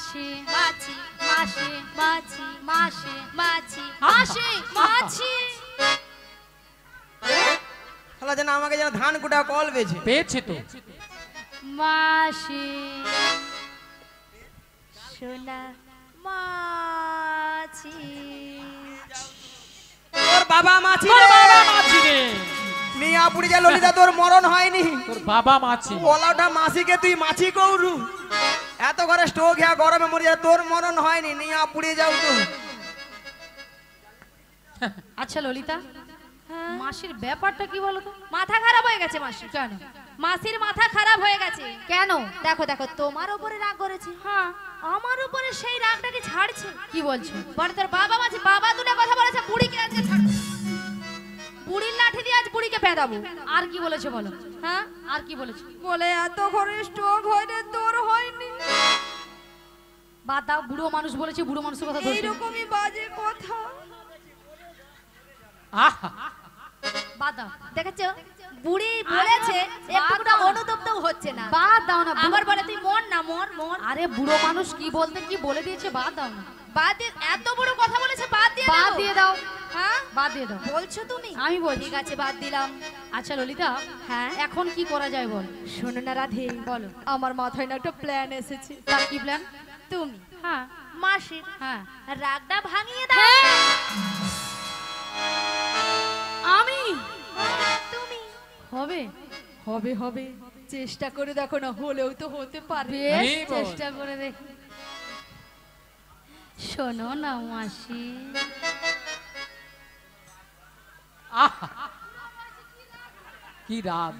মাছি মাছি মাছি মাছি মাছি মাছি মাছি মাছি শালা যেন আমাকে যেন ধান কুটা কল পেয়েছে তো মাছি সোনা মাছি তোর বাবা মাছি রে নিয়া পুড়ি যা ললিতা তোর মরণ হয়নি তোর বাবা মাছি ওলাটা মাছিকে তুই মাছি কৌরু এত ঘরে স্টোক হ্যাঁ গরমে মরে যা তোর মরণ হয়নি নিয়া পুড়িয়ে যাও তো আচ্ছা ললিতা মাসির ব্যাপারটা কি বলো তো মাথা খারাপ হয়ে গেছে মাসি কেন মাসির মাথা খারাপ হয়ে গেছে কেন দেখো দেখো তোমার উপরে রাগ করেছে হ্যাঁ আমার উপরে সেই রাগটাকে ছাড়ছে কি বলছো বড় তোর বাবা মাছি বাবা দুটো কথা বলেছে বুড়িকে আজকে ছাড় বুড়ির লাঠি দিয়ে আজ বুড়িকে পেদাবো আর কি বলেছো বলো হ্যাঁ আর কি বলেছো বলে এত ঘরে স্ট্রোক হয়নি তোর হয়নি বাদ দাও বুড়ো মানুষ বলেছে বুড়ো মানুষের কথা ধরতে এইরকমই বাজে কথা বাদ দাও দেখেছো বুড়ি বলেছে একটুটা অনুতপ্ত হচ্ছে না বাদ দাও না আবার বলে তুই মন না মন মন আরে বুড়ো মানুষ কি বলতে কি বলে দিয়েছে বাদ দাও না বাদ দিয়ে এত বড় কথা বলেছে বাদ দিয়ে দাও হ্যাঁ বাদ দিয়ে দাও বলছো তুমি আমি বল ঠিক আছে বাদ দিলাম আচ্ছা ললিতা হ্যাঁ এখন কি করা যায় বল শোনো না রাধে বলো আমার মাথায় না একটা প্ল্যান এসেছে তার কি প্ল্যান তুমি হ্যাঁ মাসির হ্যাঁ রাগটা ভাঙিয়ে দাও আমি তুমি হবে হবে হবে চেষ্টা করে দেখো না হলেও তো হতে পারে চেষ্টা করে দেখি শোনো না মাসি কি রাগ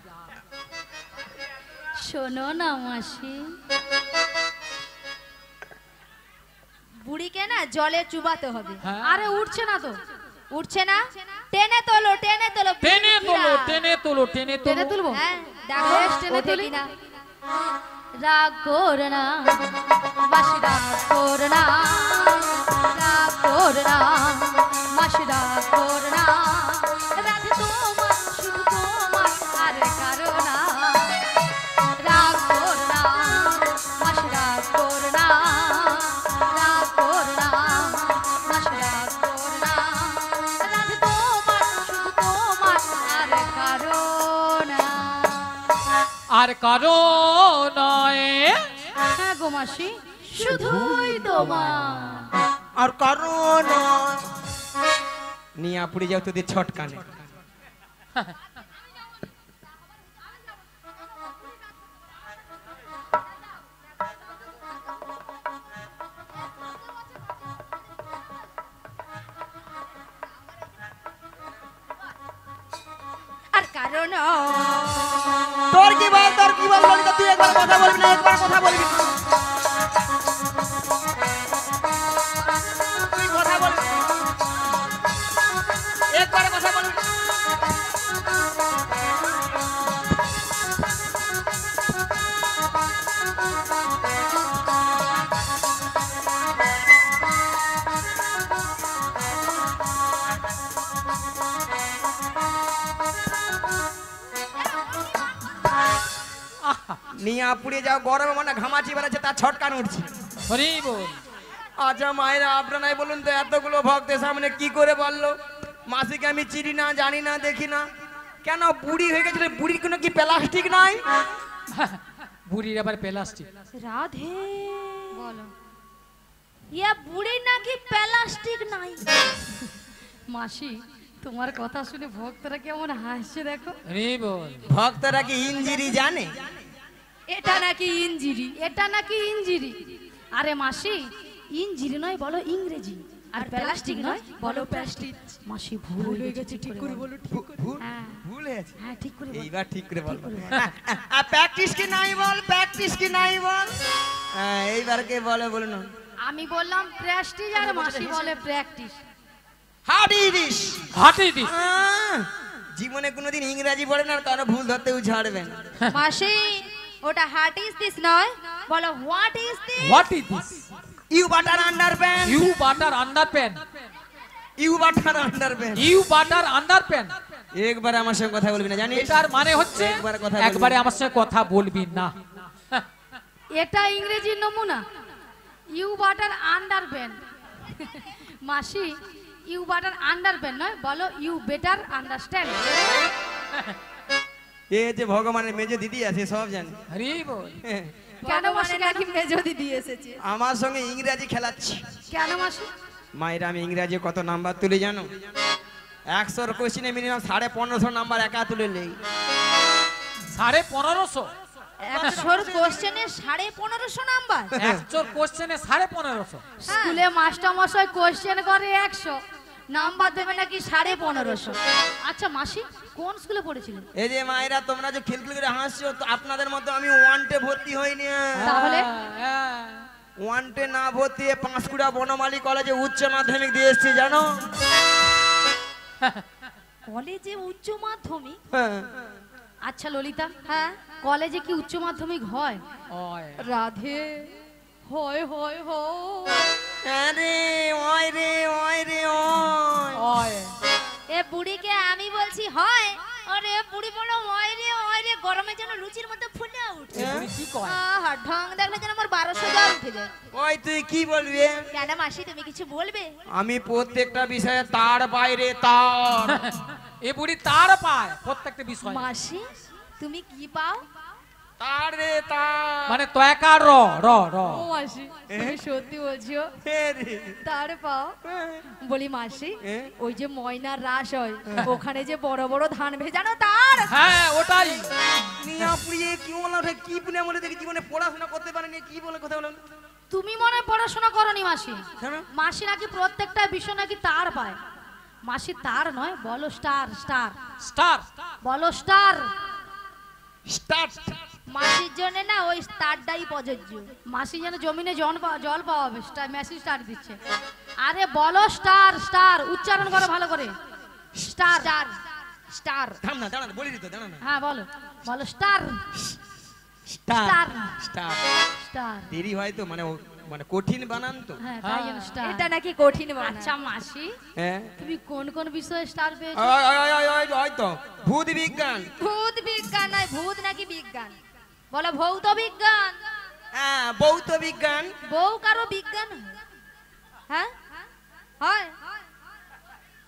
শোনো না মাসি বুড়িকে না জলে চুবাতে হবে আরে উঠছে না তো উঠছে না টেনে তোলো টেনে তোলো টেনে তোলো টেনে তোলো টেনে টেনে তুলবো হ্যাঁ দেখো টেনে তুলি না রাগ করো না মাসি রাগ করো না রাগ করো না মাসি রাগ করো না রাধে তোমার শুধু তোমার আরে কারো না রাগ করো না মাসি রাগ করো না রাগ করো না মাসি রাগ করো না রাধে তোমার শুধু তোমার আরে কারো না আর কারো নয় হ্যাঁ গো মাসি শুধুই তোমার আর কারণ নিয়া পুড়ে যাও তোদের ছটকানে আর কারণ তোর কি বল ললিতা তুই একবার কথা বলবি না একবার কথা বলবি তুই কথা বলবি একবার কথা বলবি নিয়া পুড়ে যাও গরমে মানে ঘামাচি বেড়াচ্ছে তার ছটকান উঠছে হরি বল আচ্ছা মায়েরা আপনারাই বলুন তো এতগুলো ভক্তের সামনে কি করে বললো মাসিকে আমি চিনি না জানি না দেখি না কেন বুড়ি হয়ে গেছিল বুড়ির কোনো কি প্লাস্টিক নাই বুড়ির আবার প্লাস্টিক রাধে বলো ইয়া বুড়ি নাকি প্লাস্টিক নাই মাসি তোমার কথা শুনে ভক্তরা কেমন হাসছে দেখো হরি বল ভক্তরা কি ইঞ্জিরি জানে এটা নাকি ইঞ্জিরি এটা নাকি ইঞ্জিরি আরে মাসি ইঞ্জিরি নয় বলো ইংরেজি আর প্লাস্টিক নয় বলো প্লাস্টিক মাসি ভুল হয়ে গেছে ঠিক করে বলো ঠিক করে ভুল হয়েছে হ্যাঁ ঠিক করে বলো এইবার ঠিক করে বল প্র্যাকটিস কি নাই বল প্র্যাকটিস কি নাই বল এইবার কে বলে বলুন আমি বললাম প্র্যাকটিস আর মাসি বলে প্র্যাকটিস হাডিস হাটিডিস জীবনে কোনোদিন ইংরেজি পড়ে না কারো ভুল ধরতেও ছাড়বেন মাসি ওটা হাট ইজ দিস নয় বলো what is this what is this you butter underpant you butter underpant you butter underpant you butter underpant একবার আমার সঙ্গে কথা বলবি না জানিস এটার মানে হচ্ছে একবারে আমার সঙ্গে কথা বলবি না এটা ইংরেজি নমুনা ইউ বাটার আন্ডার প্যান্ট। মাসি ইউ বাটার আন্ডার প্যান্ট নয়, বলো ইউ বেটার আন্ডারস্ট্যান্ড। এ যে ভগবানের মেজে দিদি আছে সব জানি। হরি বল। কেন মাসি নাকি মেজো দিদি এসেছে? আমার সঙ্গে ইংরেজি খেলাচ্ছি। কেন মাসি? মায়ের আমি ইংরেজি কত নাম্বার তুলি জানো? 100 কোশ্চিনে মিনিমাম 1550 নাম্বার একা তুলে নেই। 1550? 100 কোশ্চেনে 1550 নাম্বার? 100 কোশ্চেনে 1550? স্কুলে মাস্টার মশাই কোশ্চেন করে 100, নাম্বার দেবে নাকি 1550। আচ্ছা মাসি কোন স্কুলে পড়েছিলেন? এই যে মায়েরা তোমরা যে খিলখিল করে হাসছো, তো আপনাদের মতো আমি ওয়ান্টে ভর্তি হইনি। তাহলে? হ্যাঁ। ওয়ান্টে না ভর্তি হয়ে পাঁশকুড়া বনমালী কলেজে উচ্চ মাধ্যমিক দিয়ে এসেছি জানো? কলেজে উচ্চ মাধ্যমিক? হ্যাঁ। আচ্ছা ললিতা, হ্যাঁ কলেজে কি উচ্চ মাধ্যমিক হয়? ওই। রাধে হয় হয় হয়। আরে ওই রে ওই রে ওই। ওই। এ বুড়িকে আমি বলছি হয়, আরে বুড়ি বলো ওই রে গরমে যেন লুচির মধ্যে ফুলে উঠছে। এ বুড়ি কি কয়? আহা ঢং দেখলে যেন আমার 1200 জ্বর উঠে যায়। ওই তুই কি বলবি? কেন মাসি তুমি কিছু বলবে? আমি প্রত্যেকটা বিষয়ে তার বাইরে তার। এ বুড়ি তার পায় প্রত্যেকটা বিষয়। মাসি তুমি কি পাও? তার রে তার। মানে তয়কার র র র। ও মাসি তুমি সত্যি বলছো? হে রে। তার পাও? বলি মাসি এ? ওই যে ময়নার রাস হয় ওখানে যে বড় বড় ধান ভেজানো তার? হ্যাঁ ওটাই। মিয়া পুড়িয়ে কি বলা রে, কি পুনে মনে দেখি জীবনে পড়াশোনা করতে পারেনি, কি বলে কথা বলেন? তুমি মনে হয় পড়াশোনা করনি মাসি। কেন? মাসি নাকি প্রত্যেকটা বিষয় নাকি তার পায়। মাসি তার নয়, বলো স্টার স্টার। স্টার। বলো স্টার। স্টার্ট। মাসির জন্য না ওই তারটাই প্রযোজ্য। মাসি যেন জমিনে জল পাওয়াবে, মেসেজ স্টার দিচ্ছে। আরে বলো স্টার স্টার, উচ্চারণ করো ভালো করে। Star star star. থাম না, দাঁড়া না, বলি দিত, দাঁড়া না। হ্যাঁ বলো, বলো star star. Star. Star. Star. দেরি হয় তো, মানে মানে কঠিন বানান তো। হ্যাঁ তাই জন্য স্টার। এটা নাকি কঠিন বানান। আচ্ছা মাসি হ্যাঁ। তুমি কোন কোন বিষয়ে স্টার পেয়েছো? ওই ওই ওই ওই ওই তো ভূত বিজ্ঞান। ভূত বিজ্ঞান নয়, ভূত নাকি বিজ্ঞান? বলো ভৌত বিজ্ঞান। হ্যাঁ, ভৌত বিজ্ঞান। বউ কারো বিজ্ঞান হয়? হ্যাঁ হয়।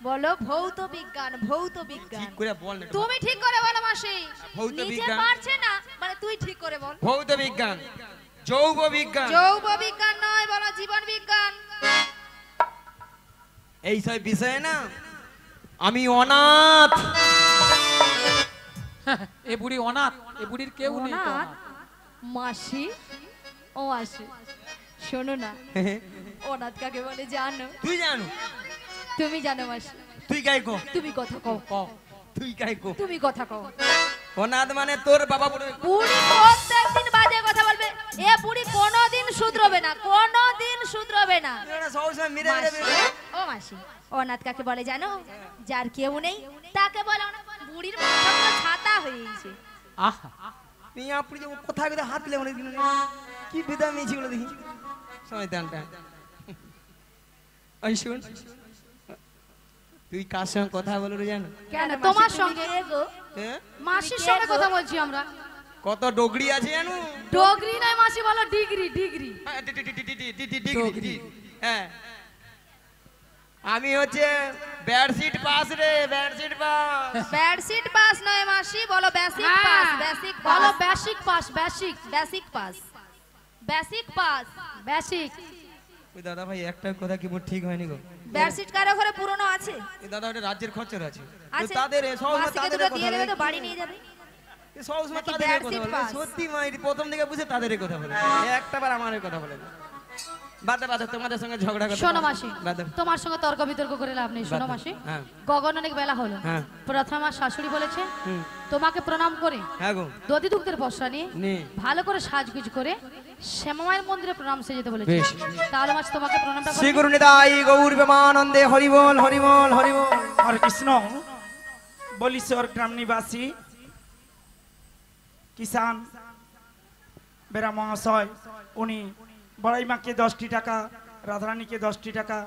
বলো ভৌত বিজ্ঞান, ভৌত বিজ্ঞান। ঠিক করে বল না। তুমি ঠিক করে বলো মাসি। ভৌত নিজে বিজ্ঞান। পারছে না মানে তুই ঠিক করে বল। ভৌত বিজ্ঞান, যৌগ বিজ্ঞান, যৌব বিজ্ঞান নয়, বলো জীবন বিজ্ঞান। এই সব বিষয়ে না আমি অনাথ। এ বুড়ি অনাথ। এ বুড়ির কেউ নেই তো অনাথ? অনাথ। মাসি ও মাসি শোনো না, অনাথ কাকে বলে জানো? তুই জানো? তুমি জানো মাসি? তুই গাই কো। তুমি কথা কও, কও। তুই গাই কো। তুমি কথা কও। অনাথ মানে তোর বাবা বলে। বুড়ি প্রত্যেকদিন বাজে কথা বলবে। এ বুড়ি কোনোদিন শুধরবে না, কোনোদিন শুধরবে না। সবসময় মেরে মেরে মাসি, ও মাসি অনাথ কাকে বলে জানো? যার কেউ নেই তাকে বলে অনাথ। বুড়ির মাথা পুরো ছাতা হয়ে গেছে। আহা। মিয়া পুরি যে কোথায় কোথায় হাত লেগে দিন কি বেদা মেয়েছি গুলো দেখি শয়তানটা। ওই শুন, তুই কার সঙ্গে কথা বলো রে জানো? কেন তোমার সঙ্গে? হ্যাঁ? মাসির তুমি কে সঙ্গে গো? কথা বলছি আমরা। কত ডগরি আছে জানো? ডগরি নয় মাসি, বলো ডিগ্রি ডিগ্রি। হ্যাঁ, ডিগ্রি। হ্যাঁ, আমি হচ্ছে বেডশিট পাস রে, বেডশিট পাস। বেডশিট পাস নয় মাসি, বলো বেসিক পাস। বেসিক বলো pass, basic pass. Basic basic pass, basic pass. Basic. ওই দাদা ভাই একটা কথা কি মোর ঠিক হয়নি গো। বেডশিট কারো ঘরে পুরনো আছে? এই দাদা ওটা রাজ্যের খরচের আছে। আছে। তাদের সবসময় মাসিকে তাদের দুটো কথা দিয়ে দেবে বলে। তো বাড়ি নিয়ে যাবে। সবসময় নাকি তাদের কথা বেডশিট বলে। পাস? সত্যি মাই প্রথম দিকে বুঝে তাদের কথা বলে, একটা বার আমার কথা বলে না। বাদে বাদে তোমাদের সঙ্গে ঝগড়া করতে শোনো পারবো। মাসি, বাদে। তোমার সঙ্গে তর্ক বিতর্ক করে লাভ নেই। শোনো বাদ দাও। মাসি, হ্যাঁ। গগন অনেক বেলা হলো। হ্যাঁ। প্রথমে আমার শাশুড়ি বলেছে হুম। তোমাকে প্রণাম করে হ্যাঁ গো। দধি দুগ্ধের বস্ত্র নিয়ে নে। ভালো করে সাজগুজ করে শ্যামামায়ের মন্দিরে প্রণাম সে যেতে বলেছে। বেশ। তাহলে মাসি তোমাকে প্রণামটা শ্রী করে গুরু নিতাই গৌর প্রেমানন্দে হরিবল হরিবল হরিবল। হরে কৃষ্ণ। বলিশ্বর গ্রাম নিবাসী কিষান বেরা মহাশয় উনি বড়াই মাকে 10টি টাকা, রাধারানীকে 10টি টাকা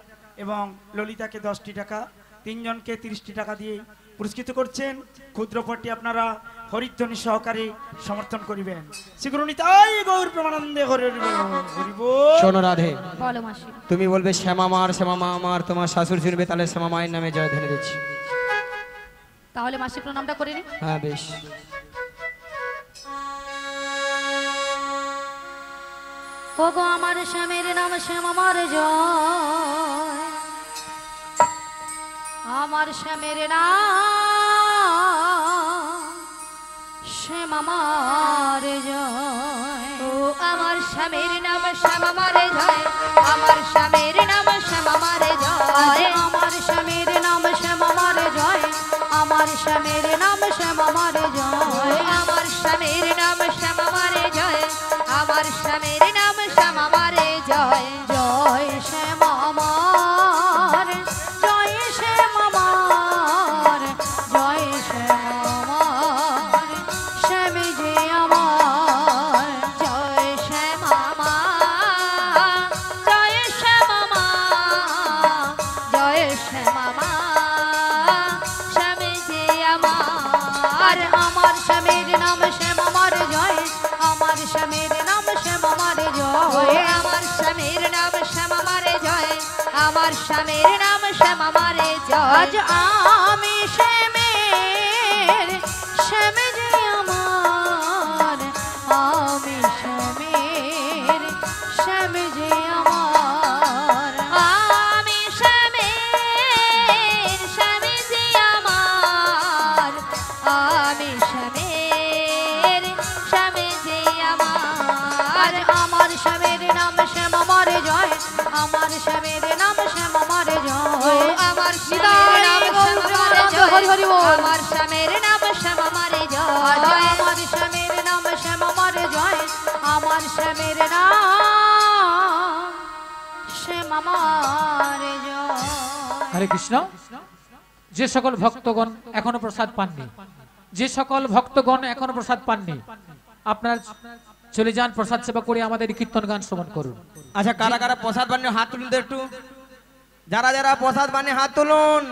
এবং ললিতাকে 10টি টাকা, তিনজনকে 30টি টাকা দিয়ে পুরস্কৃত করছেন। ক্ষুদ্র ফলটি আপনারা হরিধ্বনি সহকারে সমর্থন করিবেন। শ্রীগুরু নিতাই গৌর প্রেমানন্দে হরি হরি বল, হরি বল। শোনো রাধে, বলো মাসি। তুমি বলবে শ্যামা মার, শ্যামা মা আমার, তোমার শাশুড় শুনবে, তাহলে শ্যামা মায়ের নামে জয় ধরে দিচ্ছি। তাহলে মাসি প্রণামটা করে নি। হ্যাঁ বেশ। ও গো আমার স্বামীর নাম শ্যাম আমার জয়, আমার স্বামীর নাম শ্যাম আমার জয়। ও আমার স্বামীর নাম শ্যাম আমার জয়, আমার স্বামীর নাম শ্যাম আমার জয়, আমার স্বামীর নাম শ্যাম আমার জয়, আমার স্বামীর নাম শ্যাম আমার জয়, আমার স্বামীর নাম শ্যাম আমার জয়, আমার স্বামীর নাম শ্যাম আমার জয়। জয় শ্যাম আমার, জয় শ্যাম আমার, জয় শ্যাম আমার, শ্যাম যে আমার। জয় শ্যাম আমার, জয় শ্যাম আমার, জয় শ্যাম আমার, শ্যাম যে আমার। আমার স্বামীর নাম শ্যাম আমার জয়, আমার স্বামীর নাম শ্যাম আমার জয়, আমার স্বামীর নাম শ্যাম আমার জয়, আমার স্বামীর নাম শ্যাম আমার জয়। আজ আমি শ্যামের, শ্যাম যে আমার, আমি শ্যামের, শ্যাম যে আমার। আমি স্বামীর, স্বামী যে আমার, আমি স্বামীর, স্বামী যে আমার। আমার স্বামীর নাম শ্যাম আমার জয়, আমার স্বামীর নাম শ্যাম আমার জয়, আমার স্বামীর নাম শ্যাম আমার জয়, হরি হরি বল। আমার স্বামীর নাম শ্যাম আমার আজ জয়। আমার স্বামীর নাম শ্যাম আমার জয়, আমার স্বামীর নাম শ্যাম আমার জয়। হরে কৃষ্ণ। যে সকল ভক্তগণ এখনো প্রসাদ পাননি, যে সকল ভক্তগণ এখনো প্রসাদ পাননি, আপনার চলে যান প্রসাদ সেবা করে আমাদের কীর্তন গান শ্রবণ করুন। আচ্ছা, কারা কারা প্রসাদ বানিয়ে হাত তুলুন তো একটু। যারা যারা প্রসাদ বানিয়ে হাত তুলুন।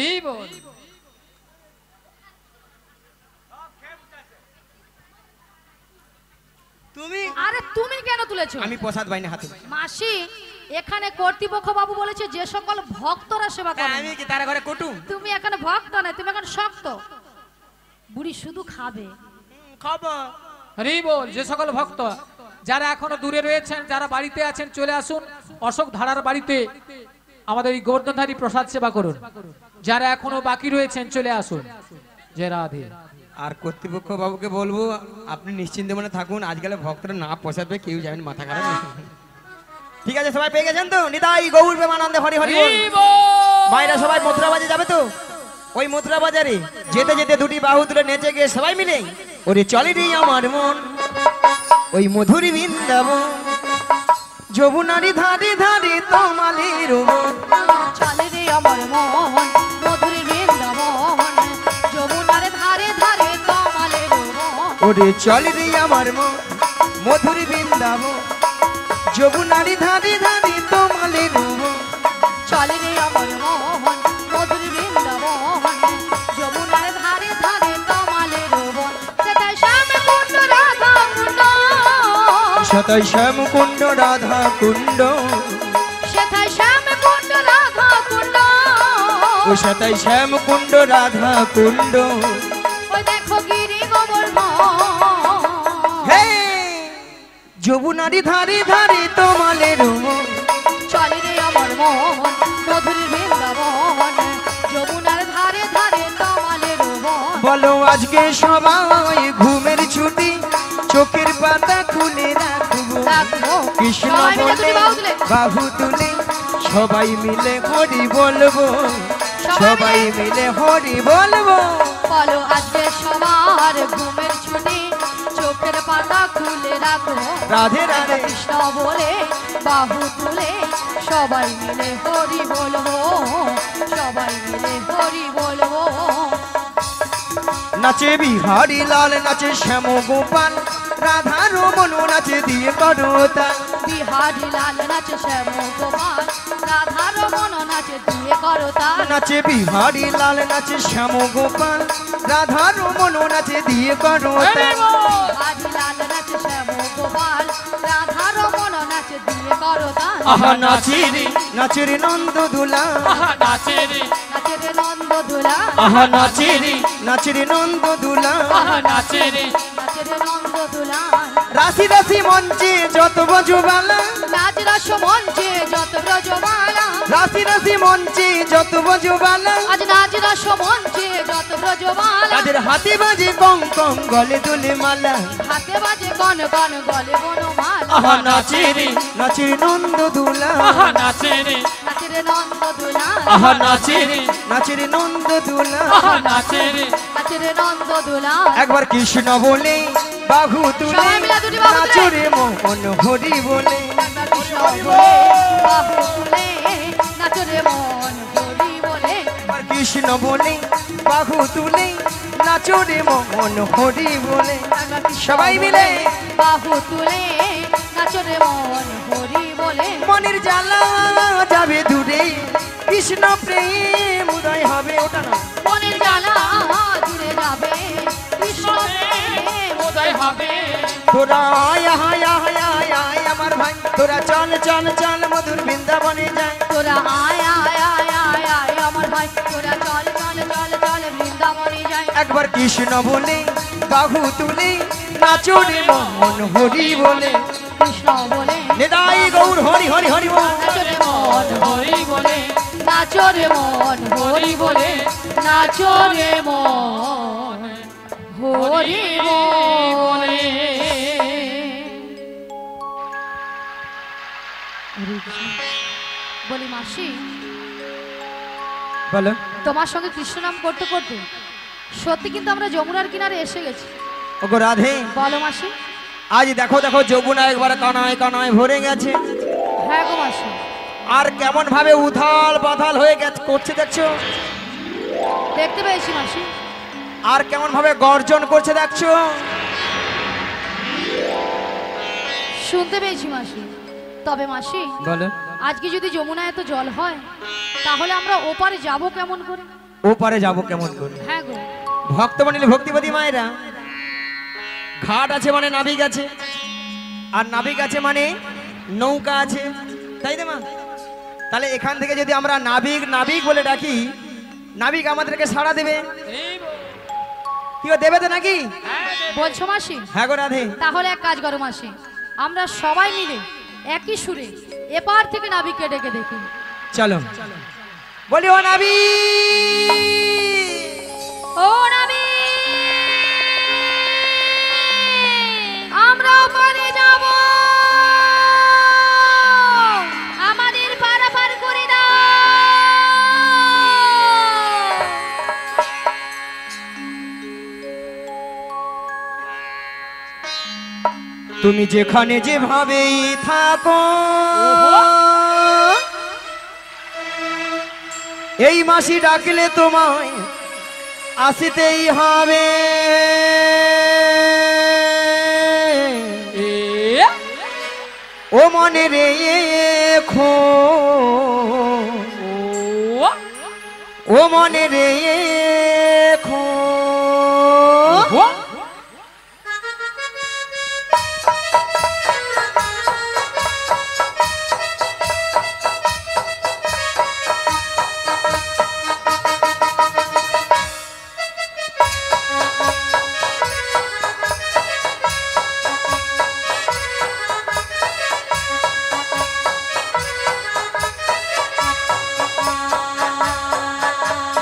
এই বল। তুমি? আরে তুমি কেন তুলেছো? আমি প্রসাদ বানিয়ে হাত তুলি। মাসি, এখানে কর্তৃপক্ষ বাবু বলেছে যে সকল ভক্তরা সেবা করে। আমি কি তারা ঘরে কুটুম? তুমি এখানে ভক্ত না, তুমি এখন শক্ত। বুড়ি শুধু খাবে। খবর হরি বল। যে সকল ভক্ত যারা এখনো দূরে রয়েছেন, যারা বাড়িতে আছেন, চলে আসুন অশোক ধারার বাড়িতে আমাদের এই গোবর্ধনধারী প্রসাদ সেবা করুন। যারা এখনো বাকি রয়েছেন চলে আসুন। জয় রাধে। আর কর্তৃপক্ষ বাবুকে বলবো আপনি নিশ্চিন্তে মনে থাকুন, আজকাল ভক্তরা না প্রসাদ পেয়ে কেউ যাবেন মাথা খারাপ। ঠিক আছে, সবাই পেয়ে গেছেন তো? নিতাই গৌর প্রেমানন্দে হরি হরি বল। ভাইরা সবাই মথুরা বাজারে যাবে তো? ওই মথুরা বাজারে যেতে যেতে দুটি বাহু তুলে নেচে গিয়ে সবাই মিলে ওরে চলে রে আমার মন ওই মধুরী বৃন্দাবন, যমুনারি ধারে ধারে তোমালের মন। চলে রে আমার মন মধুর বৃন্দাবন, যমুনার ধারে ধারে কমলের মন। ওরে চলে রে আমার মন মধুরী বৃন্দাবন, যমুনারি ধারে ধারে তোমালের মন। চলে রে আমার মন মধুর বৃন্দাবন, যমুনার ধারে ধারে কমলের মন। সেটা শ্যাম কুণ্ড রাধা কুণ্ড, সতাই শ্যাম কুণ্ড রাধা কুণ্ড, সেথায় শ্যাম কুণ্ড রাধা কুণ্ড। ও সতাই শ্যাম কুণ্ড রাধা কুণ্ড। ওই দেখো গিরি গোবর্ধন, হে যমুনারি ধারে ধারে তোমালের মন। চলে রে আমার মন মধুর বৃন্দাবন, যমুনার ধারে ধারে কমলের মন। বলো আজকে সবাই ঘুমের ছুটি, চোখের পাতা খুলে রাখবো, রাখবো। কৃষ্ণ সবাই মিলে বলে দুটি বাহু তুলে। বাহু তুলে সবাই মিলে হরি বলবো, সবাই মিলে হরি বলবো। বলো আজকে সবার ঘুমের ছুটি, চোখের পাতা খুলে রাখো, রাধে রাধে কৃষ্ণ বলে বাহু তুলে সবাই মিলে হরি বলবো, সবাই মিলে হরি বলবো। নাচে বিহারি লাল, নাচে শ্যাম গোপাল, রাধা রমন নাচে দিয়ে করতা। বিহারি লাল নাচে শ্যাম গোপাল, রাধা রমন নাচে দিয়ে করো তাল নাচে বিহারি লাল, নাচে শ্যাম গোপাল, রাধা রমন নাচে দিয়ে করো তাল। আজ লাল নাচে শ্যাম গোপাল, রাধা রমন নাচে দিয়ে করো তাল। আহা নাচে রে, নাচে রে নন্দ দুলা, আহা নাচে রে, নাচে রে নন্দ দুলা, আহা নাচে রে, নাচে রে নন্দ দুলা, আহা নাচে রে, নাচে রে নন্দ দুলা। রাশি রাশি মঞ্চে যত বজবালা, নাচ রস মঞ্চে যত ব্রজমালা, রাশি রাশি মঞ্চে যত বজবালা, আজ নাচ রস মঞ্চে যত ব্রজমালা। তাদের হাতে বাজে কং কং, গলে দোলে মালা। হাতে বাজে গন গন, গলে বনমালা। আহা নাচে রে, নাচে রে নন্দ দুলা, আহা নাচে রে, নাচে রে নন্দ দুলা, আহা নাচে রে, নাচে রে নন্দ দুলা। আহা নাচে রে, নাচে রে নন্দ দুলা। একবার কৃষ্ণ বলে বাহু তুলে, সবাই মিলে দুটি বাহু তুলে। নাচো রে মোহন হরি বলে। একবার কৃষ্ণ বলে, বাহু তুলে, নাচো রে মন হরি বলে। একবার কৃষ্ণ বলে বাহু তুলে, নাচো রে মোহন হরি বলে। একবার কৃষ্ণ সবাই মিলে। বলে, বাহু তুলে, নাচো রে মন হরি বলে। মনের জ্বালা যাবে দূরে, কৃষ্ণ প্রেম উদয় হবে। ওটা না, মনের জ্বালা জুড়ে যাবে, কৃষ্ণ প্রেম উদয় হবে। তোরা আয় আয় আয় আয় আয় আমার ভাই, তোরা চল চল চল মধুর বৃন্দাবনে যায়। তোরা আয় আয় আয় আয় আয় আমার ভাই, তোরা চল চল চল চল বৃন্দাবনে যাই। একবার কৃষ্ণ বলে বাহু তুলে, নাচো রে মোহন হরি বলে। কৃষ্ণ বলে, নিতাই গৌর হরি হরি হরি বল। নাচো রে মন হরি বলে, নাচো রে মন হরি বলে, নাচো রে মন হরি বলে। বলি মাসি, বলো। তোমার সঙ্গে কৃষ্ণ নাম করতে করতে সত্যি কিন্তু আমরা যমুনার কিনারে এসে গেছি। ওগো রাধে, বলো মাসি। আজ দেখো দেখো যমুনা একবার কানায় কানায় ভরে গেছে। হ্যাঁ গো মাসি, আর কেমন ভাবে উথাল পাথাল হয়ে গেছে করছে দেখছো। দেখতে পেয়েছি মাসি। আর কেমন ভাবে গর্জন করছে দেখছো। শুনতে পেয়েছি মাসি। তবে মাসি, বলো। আজকে যদি যমুনায় এত জল হয়, তাহলে আমরা ওপারে যাব কেমন করে? ও পারে যাবো কেমন করে? হ্যাঁ গো, ভক্তমণ্ডলী ভক্তিপতি মায়েরা, ঘাট আছে মানে নাবিক আছে, আর নাবিক আছে মানে নৌকা আছে, তাই না মা? তাহলে এখান থেকে যদি আমরা নাবিক নাবিক বলে ডাকি, নাবিক আমাদেরকে সাড়া দেবে। কি ও দেবে তো নাকি? বলছো মাসি? হ্যাঁ গো রাধে। তাহলে এক কাজ করো মাসি, আমরা সবাই মিলে একই সুরে এপার থেকে নাবিককে ডেকে দেখি। চলো বলি, ও নাবিক, ও নাবিক, আমরা ওপারে যাব, আমাদের পারাপার করে দাও। তুমি যেখানে যেভাবেই থাকো, এই মাসি ডাকলে তোমায় আসিতেই হবে। ও মনে রেখো, ও মনে রেখো।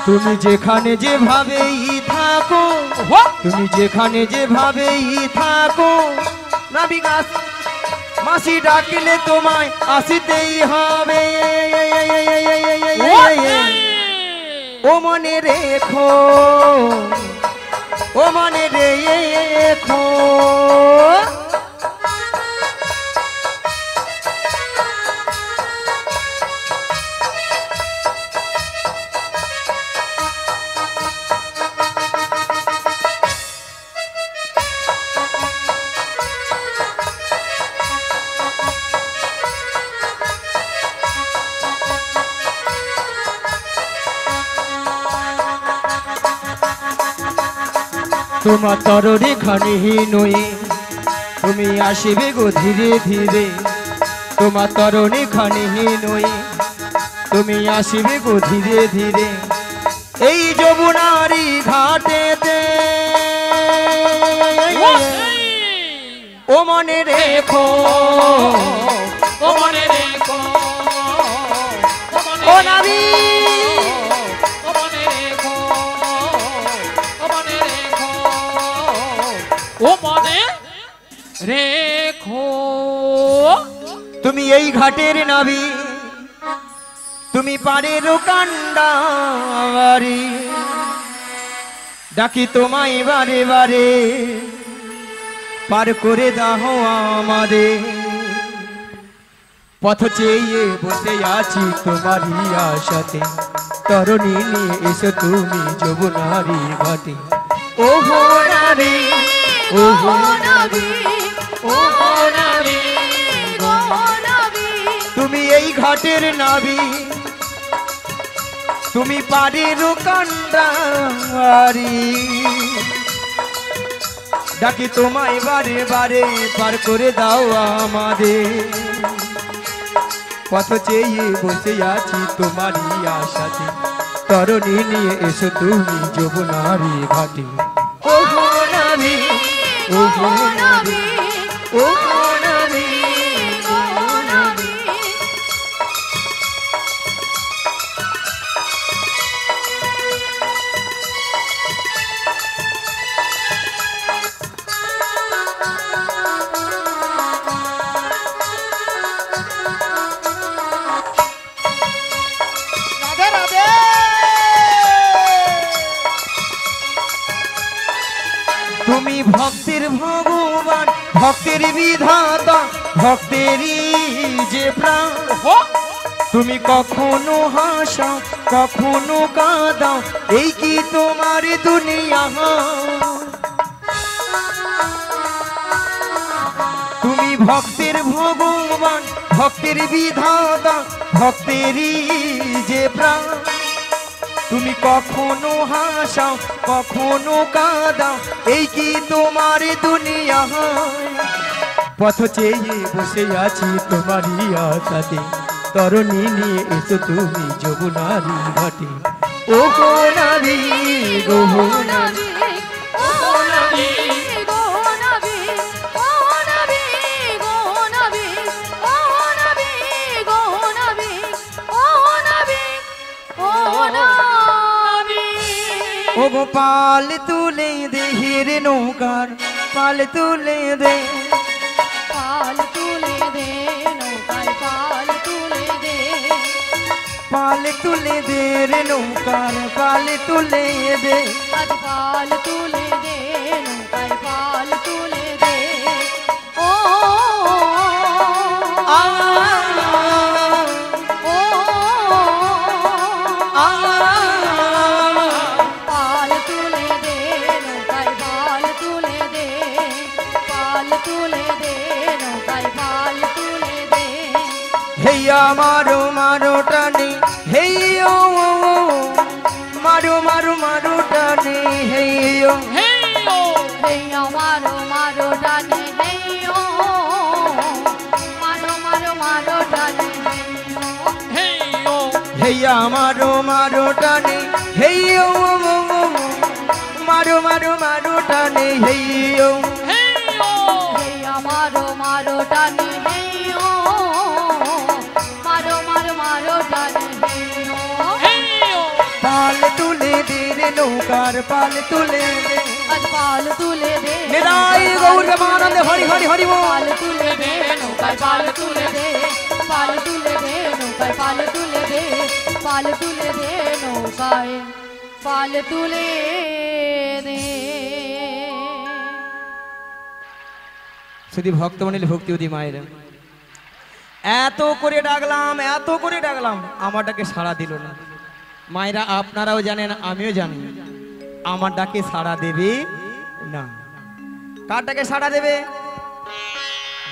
তুমি যেখানে যেভাবেই থাকো, তুমি যেখানে যেভাবেই থাকো, নাবিক মাসি ডাকলে তোমায় আসিতেই হবে। ও মনে রেখো, ও মনে রেখো। তোমার তরণী খানি নই তুমি আসিবে গো ধীরে ধীরে তোমার তরণী খানি নই তুমি আসিবে গো ধীরে ধীরে এই যমুনারি ঘাটেতে ও মনে রেখো ও মনে রেখো ও নাবি ও মনে রেখো ও মনে রেখো ও মনে রেখো তুমি এই ঘাটের নাবি তুমি পারের কান্ডারি ডাকি তোমায় বারে বারে পার করে দাও আমারে পথ চেয়ে বসে আছি তোমারই আশাতে তরণী নিয়ে এসো তুমি যমুনারি ঘাটে ও হো নারী ও হো নারী ও হো নারী তুমি এই ঘাটের নাবি তুমি পারের কান্ডারি ডাকি তোমায় বারে বারে পার করে দাও আমাদের পথ চেয়ে বসে আছি তোমারই আশাতে তরণী নিয়ে এসো তুমি যমুনারি ঘাটে ও হো নাবি ও হো নাবি ও হো নাবি তুমি ভক্তের ভগবান ভক্তের বিধাতা ভক্তেরই যে প্রাণ তুমি কখনো হাসাও কখনো কাঁদাও এই কি তোমার দুনিয়া তুমি ভক্তের ভগবান ভক্তের বিধাতা ভক্তেরই যে প্রাণ তুমি কখনো হাসাও কখনো কাঁদাও এই কি তোমার দুনিয়া পথ চেয়ে বসে আছি তোমারই আশাতে তরণী নিয়ে এসো তুমি যমুনারি ঘাটে ও গো নারী গো নারী ও গো পাল তুলে দে হিরে নৌকার পাল তুলে দে পাল তুলে দে নৌকায় পাল তুলে দে পাল তুলে দে রে নৌকার পাল তুলে দে আজ পাল তুলে দে নৌকায় পাল তুলে দে ও আ ও আ পাল তুলে দে নৌকায় পাল তুলে দে পাল তুলে দে নৌকায় পাল তুলে দে হেইয়া মারো মারো টানে হেইয়ো মারো মারো মারো টানে হেইয়ো হেইয়া মারো মারো ডানে হেইয়ো মারো মারো মারো ডানে হেইয়ো হেইয়া মারো মারো টানে হেইয়ো মারো মারো মারো টানে হেইয়ো হেইয়া মারো মারো ডানে হেইয়ো মারো মারো মারো ডানে হেইয়ো পাল তুলে দে রে নৌকার পাল তুলে দে আজ পাল তুলে দে নিতাই গৌর প্রেমানন্দে হরি হরি হরি বল পাল তুলে দে নৌকায় পাল তুলে দে পাল তুলে দে নৌকায় পাল তুলে দে পাল তুলে দে নৌকায় পাল তুলে দে শুধু ভক্তমণ্ডলী ভক্তিবতী মায়ের এত করে ডাকলাম আমার ডাকে সাড়া দিল না মায়েরা আপনারাও জানেন আমিও জানি আমার ডাকে সাড়া দেবে না কার ডাকে সাড়া দেবে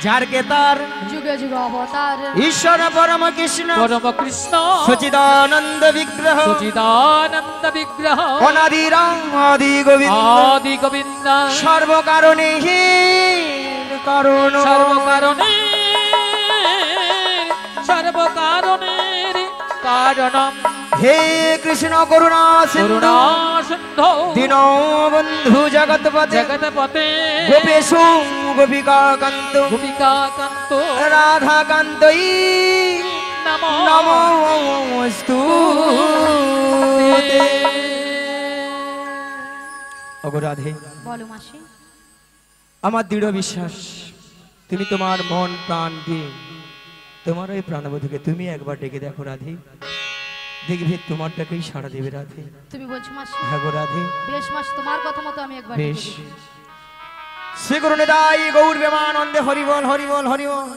যারকে তার যুগে যুগে অবতার ঈশ্বর পরম কৃষ্ণ পরম কৃষ্ণ সচিদানন্দ বিগ্রহ সচিদানন্দ বিগ্রহ অনাদি রাম আদি গোবিন্দ আদি গোবিন্দ সর্বকারণে হে কারণ সর্বকারণের কারণম হে কৃষ্ণ করুণা করুণা সিন্ধু সিন্ধু দীন বন্ধু জগৎপতে জগৎপতে গোপেশু গোপিকাকান্ত গোপিকাকান্ত রাধাকান্তই নমো নমস্তু অগরাধে বলো মাসি। আমার দৃঢ় বিশ্বাস তুমি তোমার মন প্রাণ দিয়ে তোমার ওই প্রাণবধূকে তুমি একবার ডেকে দেখো রাধে, দেখবে তোমার ডাকেই সাড়া দেবে রাধে। তুমি বলছো মাসি? হ্যাঁ গো রাধে। বেশ মাসি, তোমার কথা মতো আমি একবার বেশ। শ্রী গুরু নিতাই গৌর প্রেমানন্দে হরিবল হরিবল হরিবল।